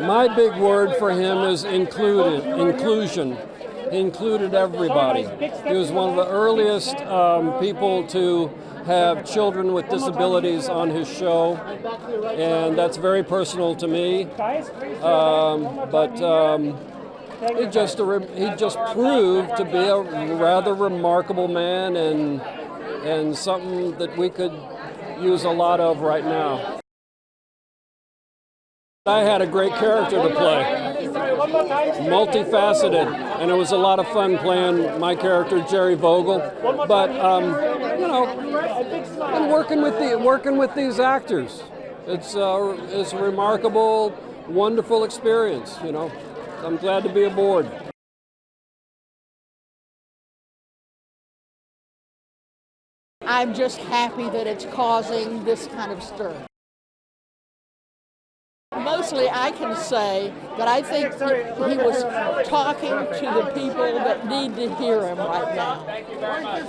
My big word for him is inclusion. He included everybody. He was one of the earliest people to have children with disabilities on his show, and that's very personal to me. He just proved to be a rather remarkable man, and something that we could use a lot of right now. I had a great character to play, multifaceted, and it was a lot of fun playing my character, Jerry Vogel. But and working with these actors, it's a remarkable, wonderful experience. I'm glad to be aboard. I'm just happy that it's causing this kind of stir. Mostly I can say that I think he was talking to the people that need to hear him right now.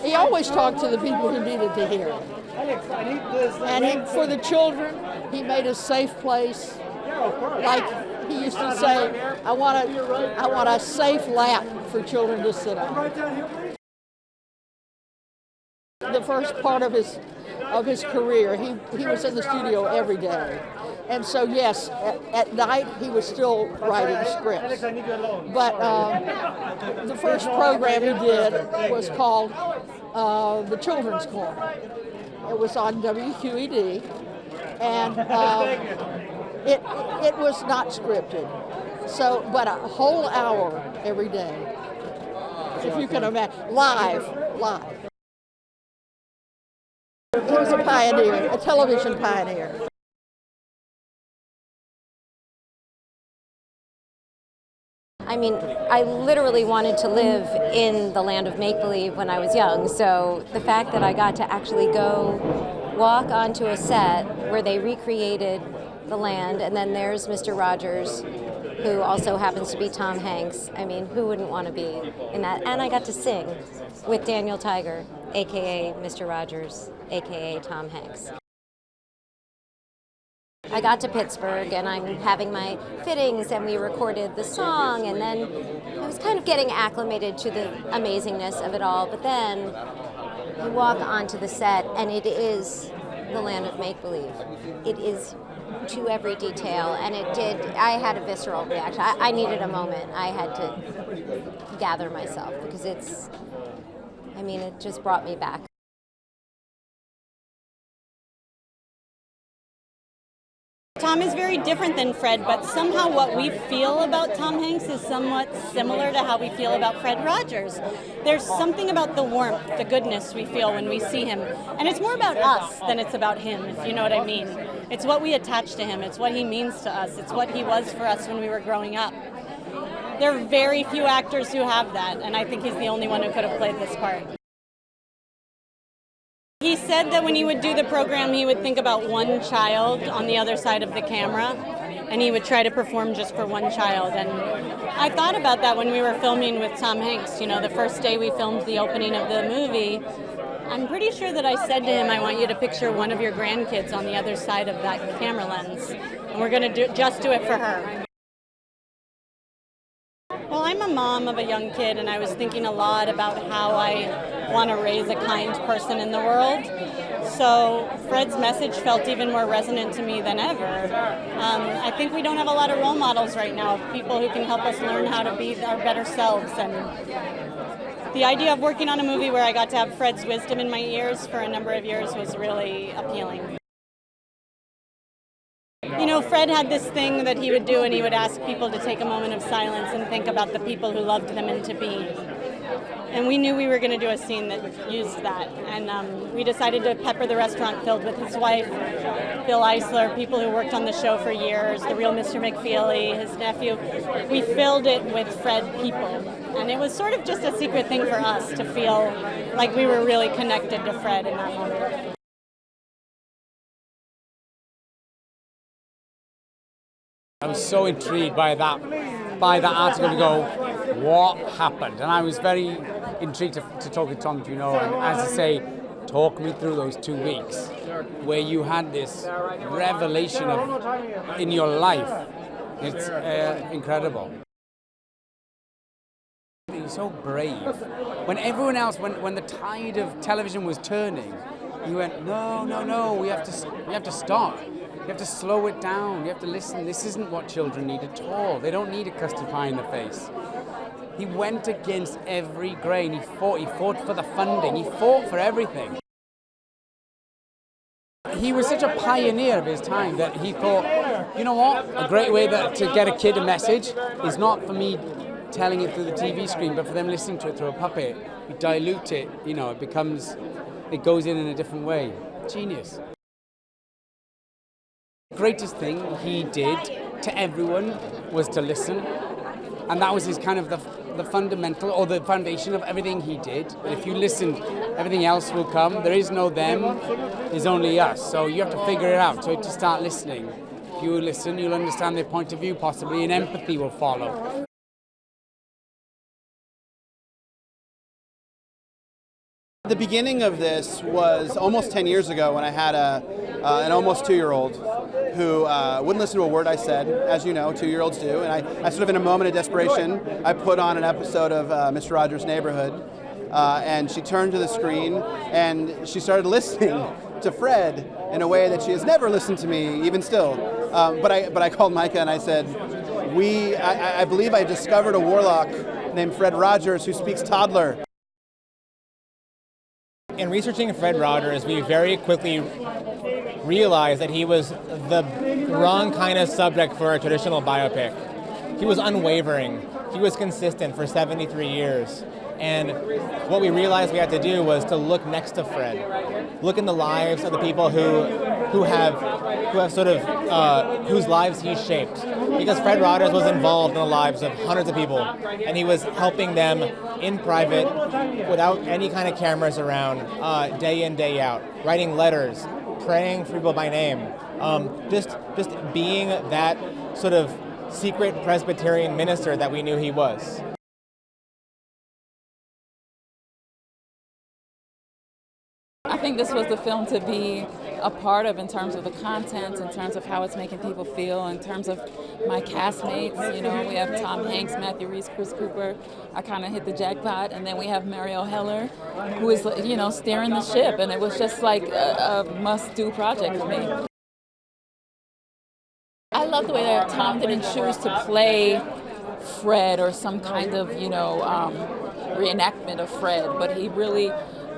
He always talked to the people who needed to hear him. And for the children, he made a safe place. Like he used to say, I want a safe lap for children to sit on. The first part of his career, he was in the studio every day. And so, yes, at night he was still writing scripts. But the first program he did was called The Children's Corner. It was on WQED, and it was not scripted. So, but a whole hour every day, if you can imagine, live. He was a pioneer, a television pioneer. I mean, I literally wanted to live in the land of make-believe when I was young, so the fact that I got to actually go walk onto a set where they recreated the land, and then there's Mr. Rogers, who also happens to be Tom Hanks. I mean, who wouldn't want to be in that? And I got to sing with Daniel Tiger, a.k.a. Mr. Rogers, a.k.a. Tom Hanks. I got to Pittsburgh, and I'm having my fittings, and we recorded the song, and then I was kind of getting acclimated to the amazingness of it all, but then you walk onto the set, and it is the land of make-believe. It is to every detail, and I had a visceral reaction. I needed a moment. I had to gather myself, because it just brought me back. Tom is very different than Fred, but somehow what we feel about Tom Hanks is somewhat similar to how we feel about Fred Rogers. There's something about the warmth, the goodness we feel when we see him. And it's more about us than it's about him, if you know what I mean. It's what we attach to him. It's what he means to us. It's what he was for us when we were growing up. There are very few actors who have that, and I think he's the only one who could have played this part. He said that when he would do the program, he would think about one child on the other side of the camera, and he would try to perform just for one child. And I thought about that when we were filming with Tom Hanks. The first day we filmed the opening of the movie, I'm pretty sure that I said to him, I want you to picture one of your grandkids on the other side of that camera lens, and we're going to just do it for her. Well, I'm a mom of a young kid, and I was thinking a lot about how I want to raise a kind person in the world. So Fred's message felt even more resonant to me than ever. I think we don't have a lot of role models right now, people who can help us learn how to be our better selves. And the idea of working on a movie where I got to have Fred's wisdom in my ears for a number of years was really appealing. Fred had this thing that he would do, and he would ask people to take a moment of silence and think about the people who loved them and to be. And we knew we were going to do a scene that used that. And we decided to pepper the restaurant filled with his wife, Bill Eisler, people who worked on the show for years, the real Mr. McFeely, his nephew. We filled it with Fred people. And it was sort of just a secret thing for us to feel like we were really connected to Fred in that moment. I was so intrigued by that article to go, what happened? And I was very intrigued to talk to Tom Junod, and as I say, talk me through those 2 weeks where you had this revelation in your life It's incredible. He was so brave. When everyone else, when the tide of television was turning, he went, no, we have to stop. You have to slow it down. You have to listen. This isn't what children need at all. They don't need a custard pie in the face. He went against every grain. He fought for the funding. He fought for everything. He was such a pioneer of his time that he thought, you know what? A great way to get a kid a message is not for me telling it through the TV screen, but for them listening to it through a puppet. You dilute it, it goes in a different way. Genius. The greatest thing he did to everyone was to listen, and that was his kind of the fundamental or the foundation of everything he did. If you listen, everything else will come. There is no them, there's only us. So you have to figure it out. So to start listening, if you listen, you'll understand their point of view possibly, and empathy will follow. The beginning of this was almost 10 years ago when I had an almost 2-year-old who wouldn't listen to a word I said, as you know, 2-year-olds do. And I sort of, in a moment of desperation, I put on an episode of Mr. Rogers' Neighborhood, and she turned to the screen and she started listening to Fred in a way that she has never listened to me, even still. But I called Micah and I said, I believe I discovered a warlock named Fred Rogers who speaks toddler. In researching Fred Rogers, we very quickly realized that he was the wrong kind of subject for a traditional biopic. He was unwavering. He was consistent for 73 years. And what we realized we had to do was to look next to Fred, look in the lives of the people who have sort of whose lives he shaped. Because Fred Rogers was involved in the lives of hundreds of people, and he was helping them in private, without any kind of cameras around, day in, day out, writing letters, praying for people by name, just being that sort of secret Presbyterian minister that we knew he was. I think this was the film to be a part of in terms of the content, in terms of how it's making people feel, in terms of my castmates. We have Tom Hanks, Matthew Rhys, Chris Cooper. I kind of hit the jackpot. And then we have Marielle Heller, who is, steering the ship. And it was just like a must-do project for me. I love the way that Tom didn't choose to play Fred or some kind of, reenactment of Fred, but he really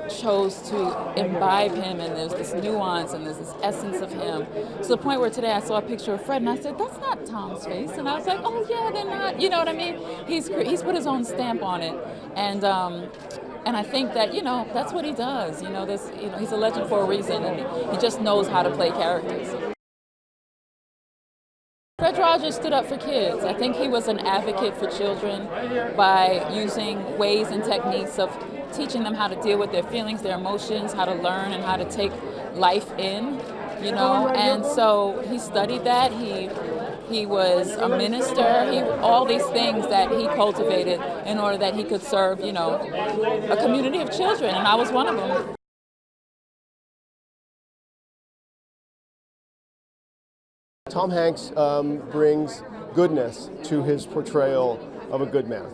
chose to imbibe him, and there's this nuance and there's this essence of him, to the point where today I saw a picture of Fred and I said, that's not Tom's face, and I was like, oh yeah, they're not, you know what I mean? He's put his own stamp on it, and I think that that's what he does. He's a legend for a reason, and he just knows how to play characters. Fred Rogers stood up for kids. I think he was an advocate for children by using ways and techniques of teaching them how to deal with their feelings, their emotions, how to learn and how to take life in, and so he studied that. He was a minister, all these things that he cultivated in order that he could serve, a community of children, and I was one of them. Tom Hanks brings goodness to his portrayal of a good man.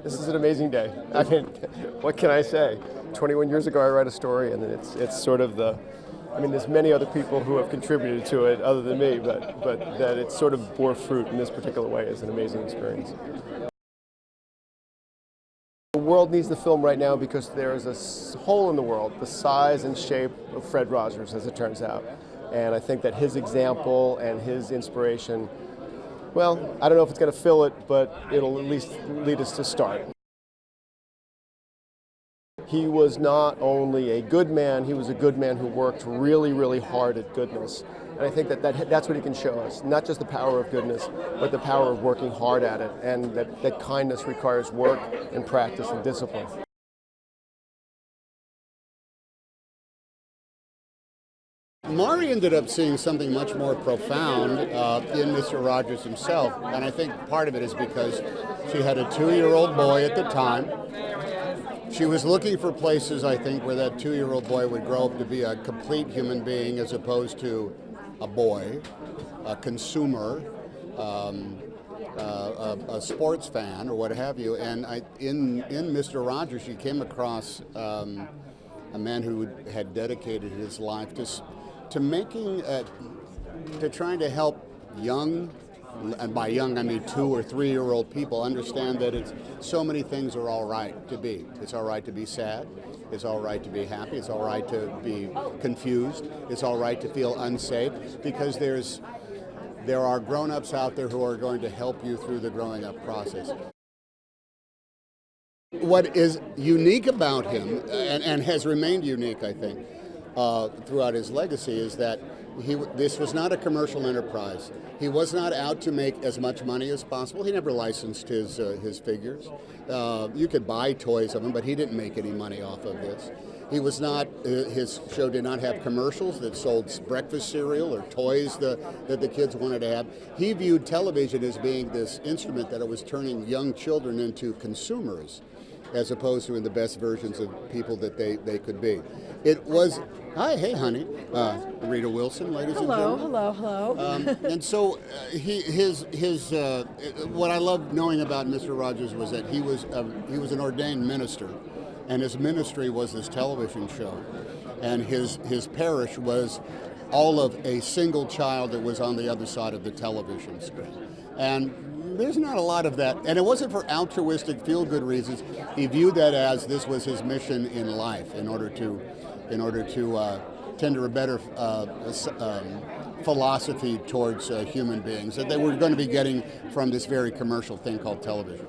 This is an amazing day. I mean, what can I say? 21 years ago I read a story, and it's sort of there's many other people who have contributed to it other than me, but that it sort of bore fruit in this particular way is an amazing experience. The world needs the film right now because there is a hole in the world, the size and shape of Fred Rogers, as it turns out. And I think that his example and his inspiration, well, I don't know if it's going to fill it, but it'll at least lead us to start. He was not only a good man, he was a good man who worked really, really hard at goodness. And I think that's what he can show us, not just the power of goodness, but the power of working hard at it, and that kindness requires work and practice and discipline. Mari ended up seeing something much more profound in Mr. Rogers himself, and I think part of it is because she had a 2-year-old boy at the time. She was looking for places, I think, where that 2-year-old boy would grow up to be a complete human being as opposed to a boy. a consumer, a sports fan, or what have you. And in Mr. Rogers, you came across a man who had dedicated his life to making, to trying to help young, and by young I mean 2 or 3 year old people, understand that so many things are all right to be. It's all right to be sad. It's all right to be happy. It's all right to be confused. It's all right to feel unsafe, because there are grown-ups out there who are going to help you through the growing up process. What is unique about him, and has remained unique, I think, throughout his legacy, is that this was not a commercial enterprise. He was not out to make as much money as possible. He never licensed his figures. You could buy toys of him, but he didn't make any money off of this. He was not, his show did not have commercials that sold breakfast cereal or toys that the kids wanted to have. He viewed television as being this instrument that it was turning young children into consumers, as opposed to in the best versions of people that they could be. It was, hi, hey honey, Rita Wilson, ladies and gentlemen. Hello. And so what I loved knowing about Mr. Rogers was that he was an ordained minister, and his ministry was his television show, and his parish was all of a single child that was on the other side of the television screen. And there's not a lot of that, and it wasn't for altruistic, feel-good reasons. He viewed that as this was his mission in life, in order to tender a better philosophy towards human beings that they were going to be getting from this very commercial thing called television.